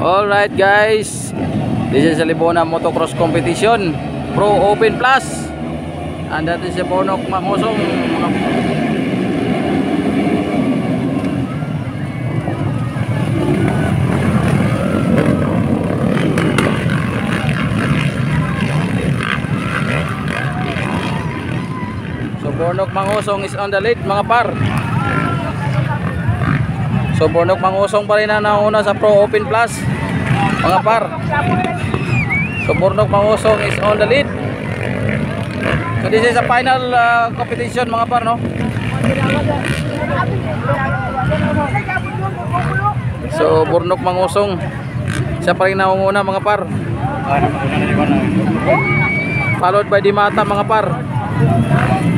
Alright guys, this is a Libona Motocross Competition Pro Open Plus, and that is a Bonok Mangosong. So Bonok Mangosong is on the lead mga par. So Bonok Mangosong pa rin na nauna sa Pro Open Plus mga par. So Bonok Mangosong is on the lead. So this is a final competition mga par, no? So Bonok Mangosong siya pa rin nauna mga par, followed by Dimata mga par.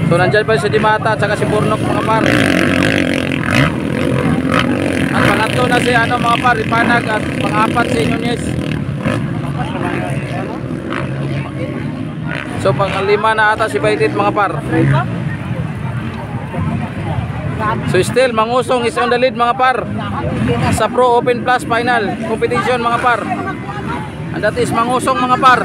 So nandyan pa si Dimata at saka si Bonok mga par. At pangatlo na si mga par, Ipanag, at pang-apat si Nunez. So pang-lima na ata si Baitit mga par. So still Mangosong is on the lead mga par sa Pro Open Plus final competition mga par. And that is Mangosong mga par.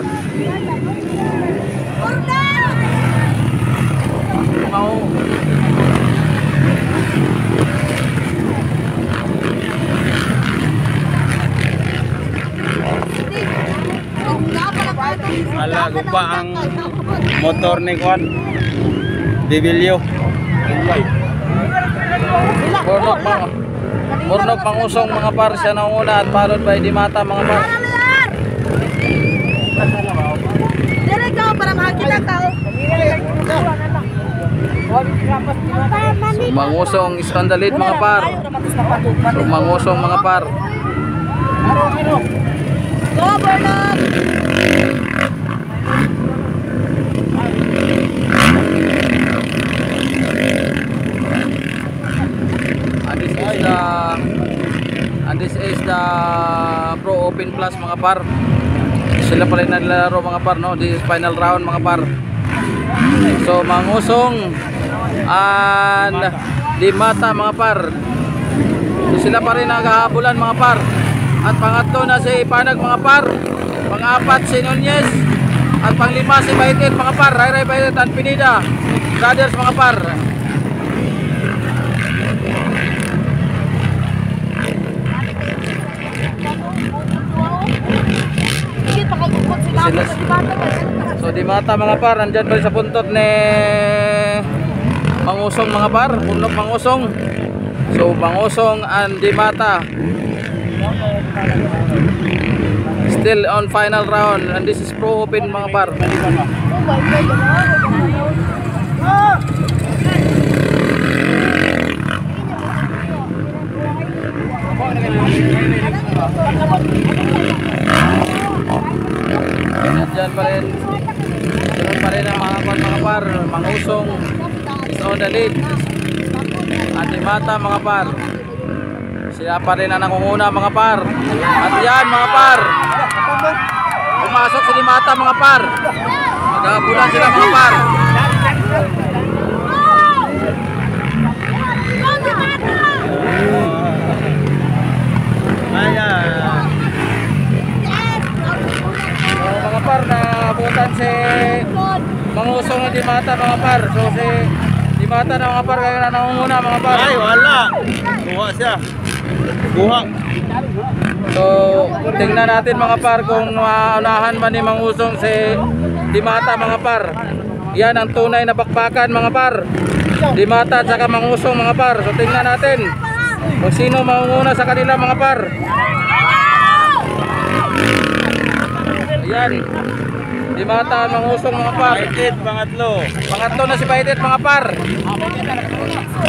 Ala, gupa ang motor ni Juan Bibilyo. Bonok Mangosong mga par siya nauna at followed by Dimata mga par. So Mangosong is on the lead mga par. So Mangosong mga par. Go Bonok! And this is the Pro Open Plus mga par. Sila pa rin naglalaro mga par, no? This is final round mga par. So Mangosong and Dimata mga par. So, sila pa rin naghahabulan mga par. At pangatlo na si Ipanag mga par. Pang-apat si Nunez. At pang-lima si Baitit mga par. Ray Baitit at Pinida Brothers mga par. So Dimata mga par, nandyan pa rin sa puntot ni Mangosong mga par. Bonok Mangosong. So Mangosong and Dimata still on final round, and this is Pro Open mga par. Nandyan pa rin, sunod pa rin ang mga par. Mangosong is on the lead at Dimata mga par, sila pa rin ang nangunguna mga par. At yan mga par, pumasok si Dimata mga par. Maghabulan sila mga par. Mga par, nabutan si Mangosong at Dimata mga par. So si Dimata na mga par kaya na nangunguna mga par. Ay, wala. Kuha siya. Kuha. So tingnan natin mga par kung maunahan man ni Mangosong si Dimata mga par. Yan ang tunay na bakbakan mga par, Dimata at saka Mangosong mga par. So tingnan natin kung sino mangunguna sa kanila mga par. Ayan, Dimata at Mangosong mga par. Baitit, pangatlo. Pangatlo na si Baitit mga par.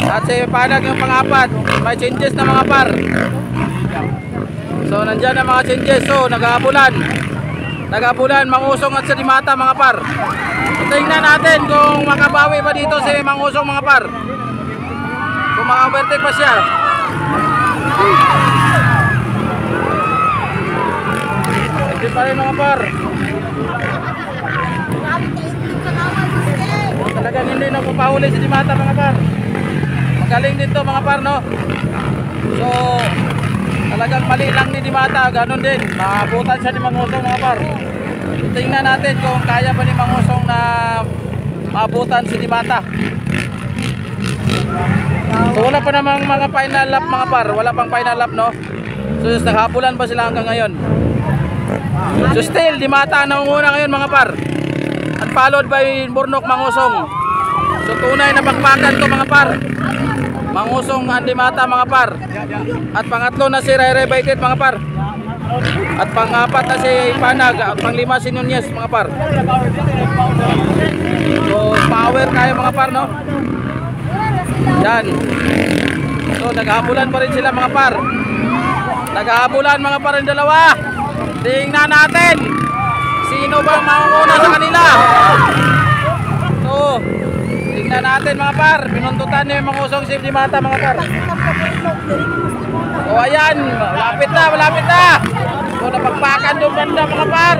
At si Panag yung pang-apat. May changes na mga par. So nandyan ang mga changes. So naghabulan Mangosong at si Dimata mga par. So tingnan natin kung makabawi pa dito si Mangosong mga par, kung maka-overtake pa siya. Hindi pa rin mga par. Talagang hindi na pupahuli si Dimata mga par. Magaling dito mga par, no? So Talagang mali lang ni Dimata, ganun din. Maabutan siya ni Mangusong mga par. Tingnan natin kung kaya ba ni Mangusong na maabutan si Dimata. So wala pa namang mga final lap mga par. Wala pang final lap, no? So naghabulan pa sila hanggang ngayon. So still Dimata ang nangunguna ngayon mga par. At followed by Burnok Mangusong. So tunay na bakbakan to mga par. Mangusong ang Dimata mga par. At pangatlo na si Ray Ray Baitit mga par. At pang-apat na si Panag. At pang-lima si Nunez mga par. So power kayo mga par, no? Yan. So naghabulan pa rin sila mga par. Naghabulan mga par yung dalawa. Tingnan natin sino bang maunguna sa kanila. So tingnan natin mga par. Pinuntutan niyo yung Mangusong si Dimata mga par. So ayan, malapit na, malapit na. So napagpakan doon banda mga par.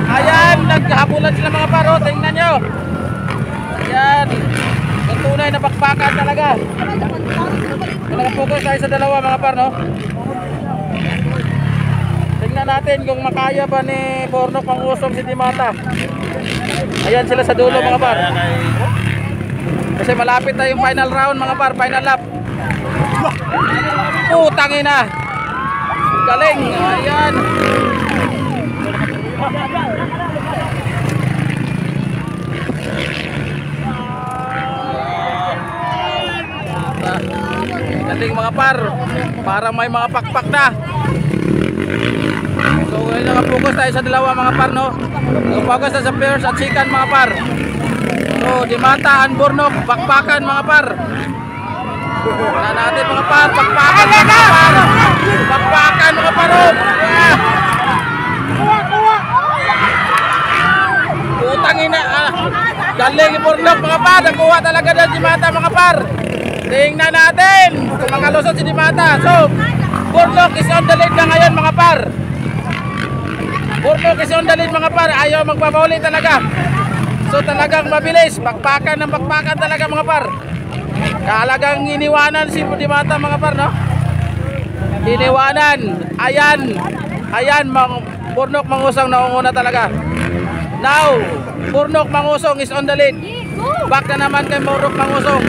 Ayan, naghabulan sila mga par. O, tingnan nyo. Ayan, yung tunay na bakbakan talaga. Nakapokus tayo sa dalawa mga par, no? Tingnan natin kung makaya ba ni Burnok Mangusong si Dimata. Ayan sila sa dulo mga par. Kasi malapit na yung final round mga par, final lap. Putang ina. Galing. Ayan. Galing mga par. Parang may mga pakpak na. So ngayon nakapokus tayo sa dalawa mga par, no? Nakapokus na sa pairs at chicken mga par. So Dimata and Burnok bakbakan mga par. Na natin mga par, bakbakan mga par. Bakbakan mga par. Putang ina. Galing ni Burnok mga par. Nakuha talaga ng Dimata mga par. Tingnan natin kung makalusot si Dimata. So Burnok is on the lead na ngayon mga par. Burnok is on the lead mga par. Ayaw magpapahuli talaga. So talagang mabilis. Bakbakan ng bakbakan talaga mga par. Talagang iniwanan si Dimata mga par, no? Iniwanan. Ayan. Ayan, Burnok Mangusong naunguna talaga. Now, Burnok Mangusong is on the lead. Back na naman kay Burnok Mangusong.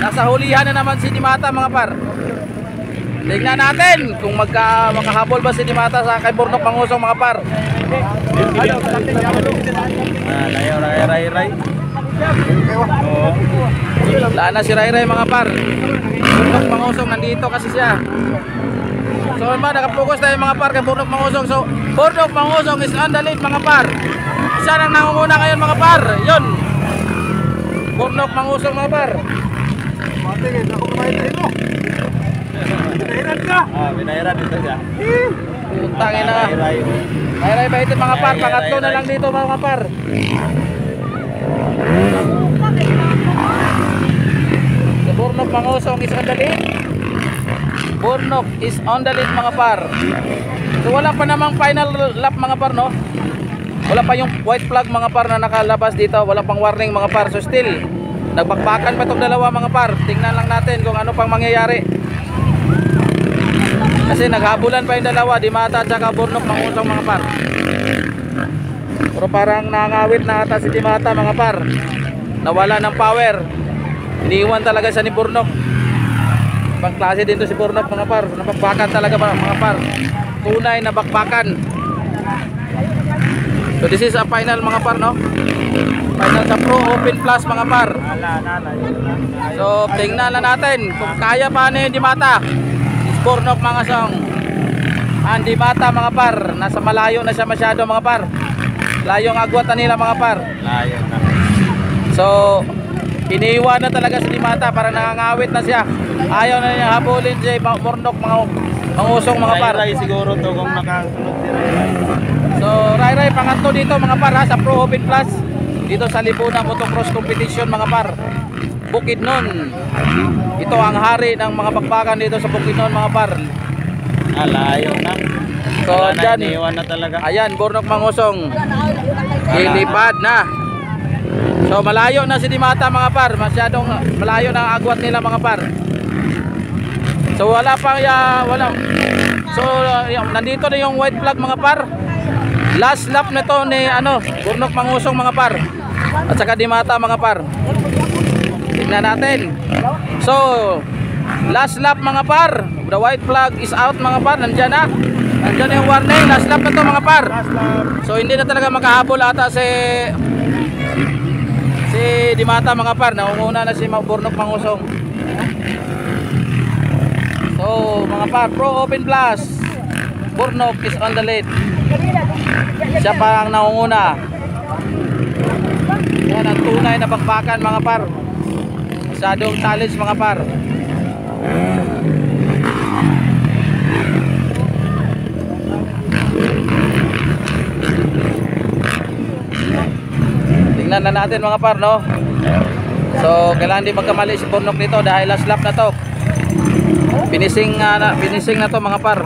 Nasa hulihan na naman si Dimata mga par. Tingnan natin kung makahabol ba si Dimata sa kay Burnok Mangusong mga par. Ray. Wala na si Ray Ray mga par. Burnok Mangusong nandito kasi siya. So nakapokus tayo mga par kay Burnok Mangusong. So Burnok Mangusong is on the lead mga par. Siya nang nangunguna ngayon mga par. Yun, Burnok Mangusong mga par. Binahiran dito siya. Putangin na. Ray Ray Baitit mga par. Pangatlo na lang dito mga par. Burnok Mangusong is on the lead. Burnok is on the lead mga par. So wala pa namang final lap mga par, no? Wala pa yung white flag mga par na nakalabas dito. Wala pang warning mga par. So still nagbakbakan pa itong dalawa mga par. Tingnan lang natin kung ano pang mangyayari. Kasi naghabulan pa yung dalawa, Dimata at saka Burnok Mangusong mga par. Pero parang nangawit na ata si Dimata mga par. Nawala ng power. Iniwan talaga siya ni Burnok. Ibang klase din to si Burnok mga par. Nabakbakan talaga mga par. Tunay na bakbakan. So this is a final mga par, no? Final sa Pro Open Plus mga par. So tingnan na natin kung kaya pa ni Dimata. Burnok Mangusong. Ang Dimata mga par. Nasa malayo na siya masyado mga par. Layong agwat na nila mga par. Layo na. So iniwan na talaga si Dimata. Parang nangangawit na siya. Ayaw na niya habulin si Burnok Mangusong mga par. Ray siguro to kung nakasunod si Ray. So Ray Ray pangatlo dito mga par ha, sa Pro Open Plus. Dito sa Lipuna Motocross Competition mga par. Bukidnon. Ito ang hari ng mga bakbakan dito sa Bukidnon mga par. Layo na. So dyan, iniwan na talaga. ayan, Burnok Mangusong ilipad na. So malayo na si Dimata mga par. Masyadong malayo na ang agwat nila mga par. So wala So nandito na yung white flag mga par. Last lap na to ni Burnok Mangusong mga par. At saka Dimata mga par. Tignan natin. So last lap mga par. The white flag is out mga par. Nandiyan na. Nandiyan na yung warning. Last lap na to mga par. So hindi na talaga makahabol ata si Dimata mga par. Naunguna na si Burnok Mangusong. So mga par, Pro Open Plus, Burnok is on the lead. Siya pa ang naunguna. Yan ang tunay na bakbakan mga par. Masyadong challenge mga par. Tingnan na natin mga par, no? So kailangan di magkamali si Burnok nito dahil last lap na to. Finishing na to mga par.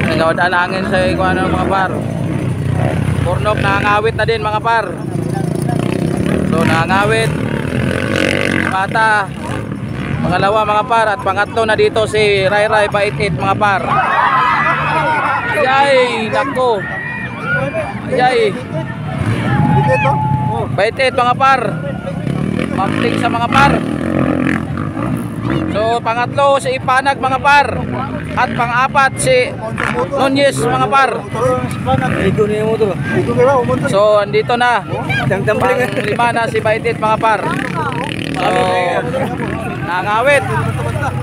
Nagawad alangin sa mga par. Burnok nangangawit na din mga par. So nangangawit. Mata. Pangalawa mga par at pangatlo na dito si Rai Rai Bait-It mga par. Ay, nako. Ay. Bait-It mga par. Pagting sa mga par. So pangatlo si Ipanag mga par. At pang-apat si Nunez mga par. So andito na. Pang-lima na si Bait-It mga par. So nangawit.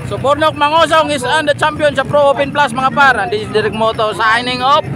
So Burnok Mangusong is on the champion sa Pro Open Plus mga par. And this is Direct Moto signing off.